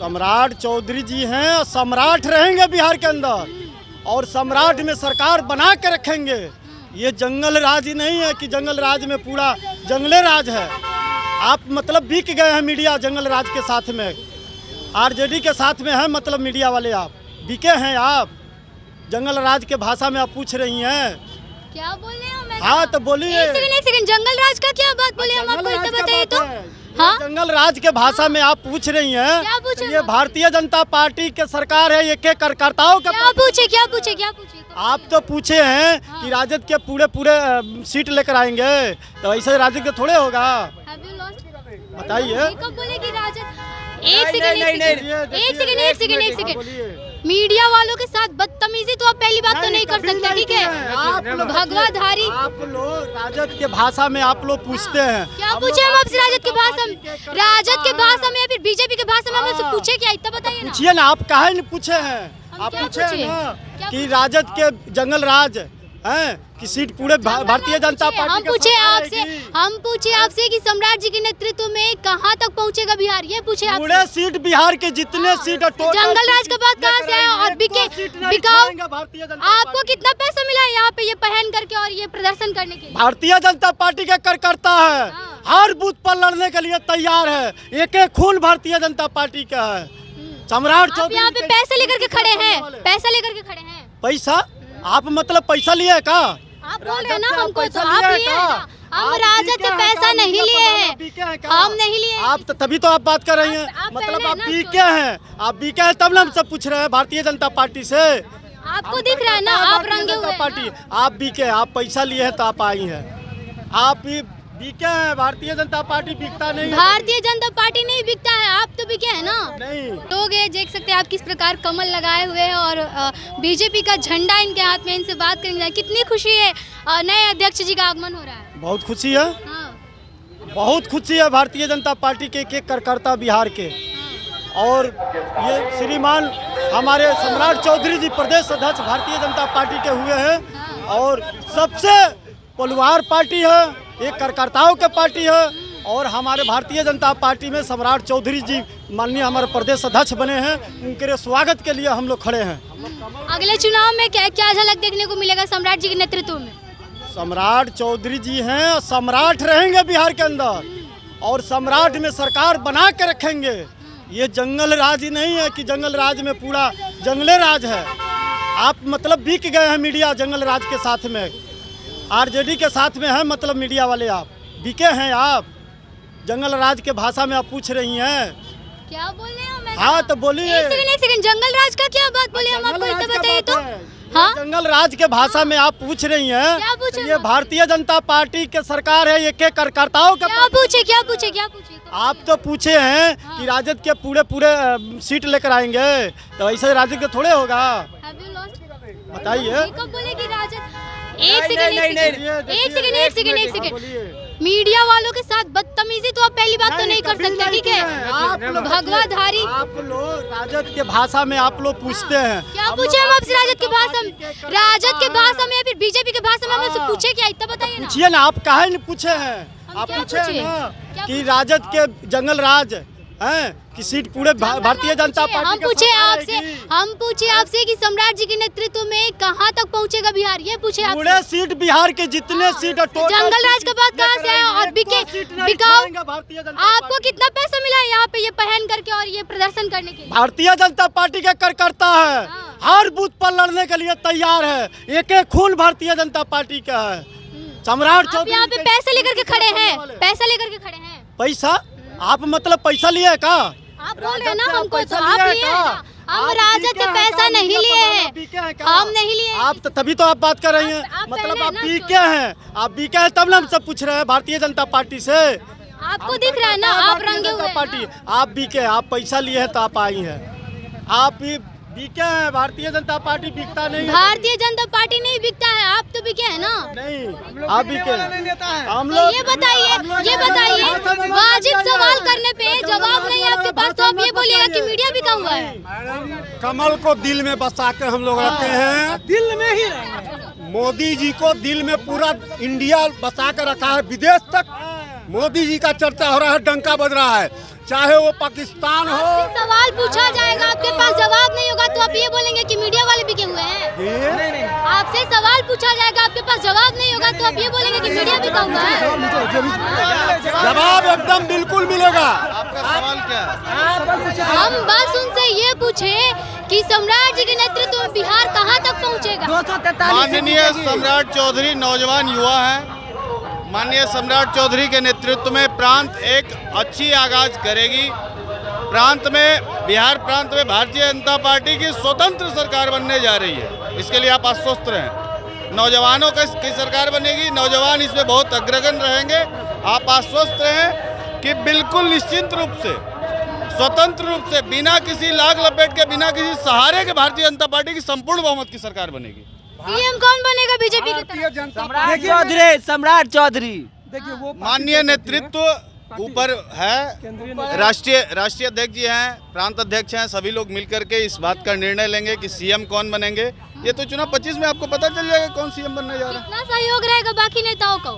सम्राट चौधरी जी हैं और सम्राट रहेंगे बिहार के अंदर, और सम्राट में सरकार बना के रखेंगे। ये जंगल राज ही नहीं है कि जंगल राज में पूरा जंगले राज है। आप मतलब बिक गए हैं मीडिया जंगल राज के साथ में, आरजेडी के साथ में है, मतलब मीडिया वाले आप बिके हैं। आप जंगल राज के भाषा में आप पूछ रही हैं, क्या बोल रहे हो? मैं हाँ तो बोलिए। एक सेकंड, जंगल राज का क्या बात बोले हम आपको इतना बताइए तो। हाँ, जंगल राज के भाषा में आप पूछ रही हैं। क्या पूछे? ये भारतीय जनता पार्टी के सरकार है, एक एक कार्यकर्ताओं का। क्या पूछे आप तो पूछे हैं कि राजद के पूरे सीट लेकर आएंगे, तो ऐसे राजद के थोड़े होगा। बताइए। कब बोले कि राजद? एक सेकंड, मीडिया वालों के साथ बदतमीजी तो आप पहली बात तो नहीं कर सकते, ठीक है? भगवाधारी आप लोग राजद के भाषा में आप लोग पूछते हैं। क्या पूछे हम आपसे? राजद के भाषा में या फिर बीजेपी के भाषा में हम आपसे पूछे क्या? इतना बताइए ना। पूछिए ना, आप काहे नहीं पूछे हैं? आप पूछे हैं ना कि राजद के जंगल राज हैं कि सीट पूरे भारतीय जनता पार्टी। हम पूछे आपसे कि सम्राट जी के नेतृत्व में कहां तक पहुंचेगा बिहार, ये पूछे आपसे। पूरे सीट बिहार के जितने सीट जंगल राज का बात कहां से है? और बिकाऊ आपको कितना पैसा मिला है यहाँ पे ये पहन करके और ये प्रदर्शन करने के लिए? भारतीय जनता पार्टी का कार्यकर्ता है, हर बूथ पर लड़ने के लिए तैयार है। एक एक खून भारतीय जनता पार्टी का है। सम्राट चौधरी यहाँ पे पैसे लेकर के खड़े हैं, पैसा आप मतलब पैसा लिए का? आप बोल रहे हैं ना हमको, तो आप लिए हैं ना? हम राजद से पैसा नहीं लिए हैं, हम नहीं लिए। आप तो तभी तो आप बात कर रही हैं, मतलब आप बीके हैं। आप बीके हैं तब ना हम सब पूछ रहे हैं भारतीय जनता पार्टी से। आपको दिख रहा है ना, आप रंगे हुए पार्टी आप बीके, आप पैसा लिए हैं तो आप आई हैं। आप बीके हैं, भारतीय जनता पार्टी बिकता नहीं है। भारतीय जनता पार्टी नहीं बिकता है, आप तो बिके हैं ना। नहीं लोग ये देख सकते हैं आप किस प्रकार कमल लगाए हुए हैं और बीजेपी का झंडा इनके हाथ में। इनसे बात करेंगे, कितनी खुशी है नए अध्यक्ष जी का आगमन हो रहा है। बहुत खुशी है, बहुत खुशी है भारतीय जनता पार्टी के एक कार्यकर्ता बिहार के। और ये श्रीमान हमारे सम्राट चौधरी जी प्रदेश अध्यक्ष भारतीय जनता पार्टी के हुए हैं, और सबसे पलवार पार्टी है, एक कार्यकर्ताओं के पार्टी है। और हमारे भारतीय जनता पार्टी में सम्राट चौधरी जी माननीय हमारे प्रदेश अध्यक्ष बने हैं, उनके स्वागत के लिए हम लोग खड़े हैं। अगले चुनाव में क्या झलक देखने को मिलेगा सम्राट जी के नेतृत्व में? सम्राट चौधरी जी हैं और सम्राट रहेंगे बिहार के अंदर, और सम्राट में सरकार बना के रखेंगे। ये जंगल राज ही नहीं है कि जंगल राज में पूरा जंगले राज है। आप मतलब बिक गए हैं मीडिया जंगल राज के साथ में, आरजेडी के साथ में है, मतलब मीडिया वाले आप बिके हैं। आप जंगल राज के भाषा में आप पूछ रही हैं, क्या बोल रहे हो? हाँ तो बोलिए। एक सेकंड, जंगल राज का क्या बात बोले हम आपको इतना बताइए तो। हाँ, जंगल राज के भाषा में आप पूछ रही हैं। क्या पूछे? ये भारतीय जनता पार्टी के सरकार है, एक एक कार्यकर्ताओं का। क्या पूछे? आप तो पूछे हैं कि राजद के पूरे सीट लेकर आएंगे, तो ऐसे राजद के थोड़े होगा। बताइए। कब बोले कि राजद? एक सेकंड, मीडिया वालों के साथ बदतमीजी तो आप पहली बात तो नहीं कर सकते, ठीक है? भगवाधारी आप लोग राजद के भाषा में आप लोग पूछते हैं। क्या पूछे हम आपसे? राजद के भाषा में या फिर बीजेपी के भाषा में हम आपसे पूछे क्या? इतना बताइए ना। पूछिए ना, आप काहे नहीं पूछे हैं? आप पूछे हैं ना कि राजद के जंगल राज हैं कि सीट पूरे भारतीय जनता पार्टी। हम पूछे आपसे कि सम्राट जी के नेतृत्व में कहां तक पहुंचेगा बिहार, ये पूछे आपसे। पूरे सीट बिहार के जितने सीट जंगल राज का बात कहां से है? और बिकाऊ आपको कितना पैसा मिला है यहाँ पे ये पहन करके और ये प्रदर्शन करने के लिए? भारतीय जनता पार्टी का कार्यकर्ता है, हर बूथ पर लड़ने के लिए तैयार है। एक एक खून भारतीय जनता पार्टी का है। सम्राट चौधरी यहाँ पे पैसे लेकर के खड़े हैं, पैसा आप मतलब पैसा लिए का? आप बोल रहे हैं ना हमको, तो आप लिए हैं ना? हम राजद से पैसा नहीं लिए हैं, हम नहीं लिए। आप तो तभी तो आप बात कर रही हैं, मतलब आप बीके हैं। आप बीके हैं तब ना हम सब पूछ रहे हैं भारतीय जनता पार्टी से। आपको दिख रहा है ना, आप रंगे हुए पार्टी आप बीके, आप पैसा लिए हैं तो आप आई हैं। आप बिके हैं, भारतीय जनता पार्टी बिकता नहीं है। भारतीय जनता पार्टी नहीं बिकता है, आप तो बिके हैं ना। नहीं, आप बिके हम तो लोग। ये बताइए वाजिब सवाल करने पे जवाब नहीं है आपके पास, तो आप ये बोलिएगा कि मीडिया बिका हुआ है। कमल को दिल में बसा के हम लोग रखे हैं, दिल में ही रहेंगे। मोदी जी को दिल में पूरा इंडिया बसा कर रखा है, विदेश तक मोदी जी का चर्चा हो रहा है, डंका बज रहा है, चाहे वो पाकिस्तान हो। सवाल पूछा बीजेपी के हुए हैं? आपसे सवाल पूछा जाएगा, आपके पास जवाब नहीं होगा तो आप ये बोलेंगे कि मीडिया भी का हुआ है? जवाब एकदम बिल्कुल मिलेगा। आपका सवाल क्या है? हम बस उनसे ये पूछे कि सम्राट जी के नेतृत्व में बिहार कहाँ तक पहुँचेगा? माननीय सम्राट चौधरी नौजवान युवा हैं। माननीय सम्राट चौधरी के नेतृत्व में प्रांत एक अच्छी आगाज करेगी। प्रांत में, बिहार प्रांत में भारतीय जनता पार्टी की स्वतंत्र सरकार बनने जा रही है। इसके लिए आप आश्वस्त रहें। नौजवानों की सरकार बनेगी, नौजवान इसमें बहुत अग्रगण्य रहेंगे। आप आश्वस्त रहें कि बिल्कुल निश्चिंत रूप से, स्वतंत्र रूप से, बिना किसी लाग लपेट के, बिना किसी सहारे के भारतीय जनता पार्टी की संपूर्ण बहुमत की सरकार बनेगी। सीएम कौन बनेगा बीजेपी की तरफ? सम्राट चौधरी देखिए वो माननीय नेतृत्व ऊपर है, राष्ट्रीय अध्यक्ष जी हैं, प्रांत अध्यक्ष हैं, सभी लोग मिलकर के इस बात का निर्णय लेंगे कि सीएम कौन बनेंगे। ये तो चुनाव 25 में आपको पता चल जाएगा कौन सीएम बनने जा रहा है। कितना सहयोग रहेगा बाकी नेताओं को?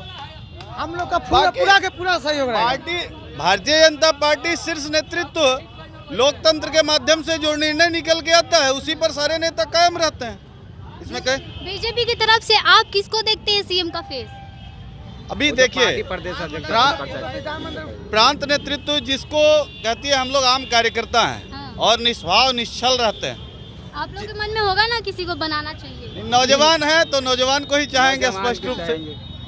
हम लोग का पूरा सहयोग पार्टी, भारतीय जनता पार्टी शीर्ष नेतृत्व लोकतंत्र के माध्यम से जो निर्णय निकल के आता है उसी पर सारे नेता कायम रहते हैं। इसमें कहे बीजेपी की तरफ से आप किसको देखते हैं सीएम का फेस? अभी देखिए, प्रांत नेतृत्व जिसको कहती है, हम लोग आम कार्यकर्ता हैं। हाँ। और निष्भाव निश्चल रहते हैं। आप लोग के मन में होगा ना किसी को बनाना चाहिए? नौजवान है तो नौजवान को ही चाहेंगे स्पष्ट रूप से।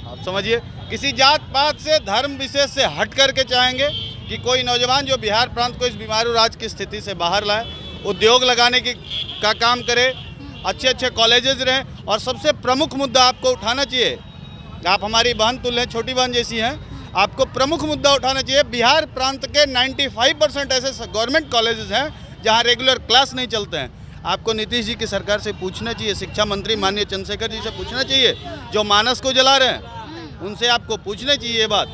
आप समझिए, किसी जात पात से, धर्म विशेष से हट करके चाहेंगे कि कोई नौजवान जो बिहार प्रांत को इस बीमारू राज की स्थिति से बाहर लाए, उद्योग लगाने का काम करे, अच्छे अच्छे कॉलेजेस रहें। और सबसे प्रमुख मुद्दा आपको उठाना चाहिए, आप हमारी बहन तुल्य हैं, छोटी बहन जैसी हैं, आपको प्रमुख मुद्दा उठाना चाहिए। बिहार प्रांत के 95% ऐसे गवर्नमेंट कॉलेजेस हैं जहां रेगुलर क्लास नहीं चलते हैं। आपको नीतीश जी की सरकार से पूछना चाहिए, शिक्षा मंत्री माननीय चंद्रशेखर जी से पूछना चाहिए, जो मानस को जला रहे हैं, उनसे आपको पूछना चाहिए ये बात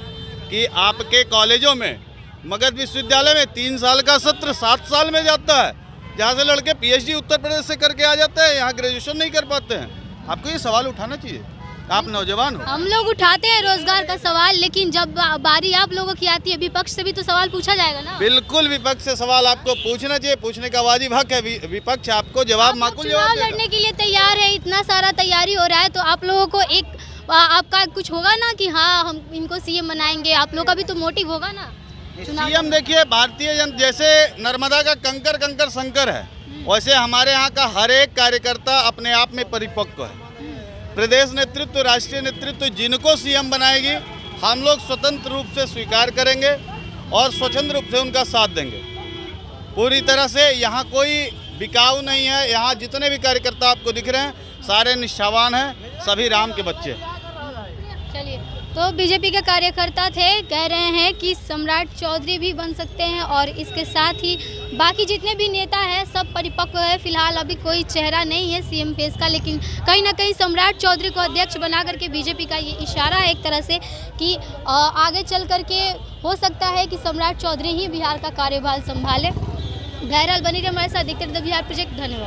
कि आपके कॉलेजों में, मगध विश्वविद्यालय में 3 साल का सत्र 7 साल में जाता है, जहाँ से लड़के PhD उत्तर प्रदेश से करके आ जाते हैं, यहाँ ग्रेजुएशन नहीं कर पाते हैं। आपको ये सवाल उठाना चाहिए, आप नौजवान हो। हम लोग उठाते हैं रोजगार का सवाल, लेकिन जब बारी आप लोगों की आती है, विपक्ष से भी तो सवाल पूछा जाएगा ना? बिल्कुल विपक्ष से सवाल आपको पूछना चाहिए, पूछने का वाजिब हक है। विपक्ष आपको जवाब, माकूल चुनाव जवाब देगा। लड़ने के लिए तैयार है, इतना सारा तैयारी हो रहा है, तो आप लोगों को एक आपका कुछ होगा ना कि हाँ हम इनको सीएम बनाएंगे, आप लोगों का भी तो मोटिव होगा ना? सीएम देखिए, भारतीय जनता, जैसे नर्मदा का कंकर कंकर शंकर है, वैसे हमारे यहाँ का हर एक कार्यकर्ता अपने आप में परिपक्व है। प्रदेश नेतृत्व, राष्ट्रीय नेतृत्व जिनको सीएम बनाएगी, हम लोग स्वतंत्र रूप से स्वीकार करेंगे और स्वच्छंद रूप से उनका साथ देंगे पूरी तरह से। यहाँ कोई बिकाऊ नहीं है। यहाँ जितने भी कार्यकर्ता आपको दिख रहे हैं सारे निष्ठावान हैं, सभी राम के बच्चे। चलिए, तो बीजेपी के कार्यकर्ता थे, कह रहे हैं कि सम्राट चौधरी भी बन सकते हैं और इसके साथ ही बाकी जितने भी नेता हैं सब परिपक्व है। फिलहाल अभी कोई चेहरा नहीं है सीएम फेस का, लेकिन कहीं ना कहीं सम्राट चौधरी को अध्यक्ष बना करके बीजेपी का ये इशारा है एक तरह से कि आगे चल करके हो सकता है कि सम्राट चौधरी ही बिहार का कार्यभार संभाले। बहरहाल बनी रहे हमारे साथ, देखते रहिए बिहार प्रोजेक्ट। धन्यवाद।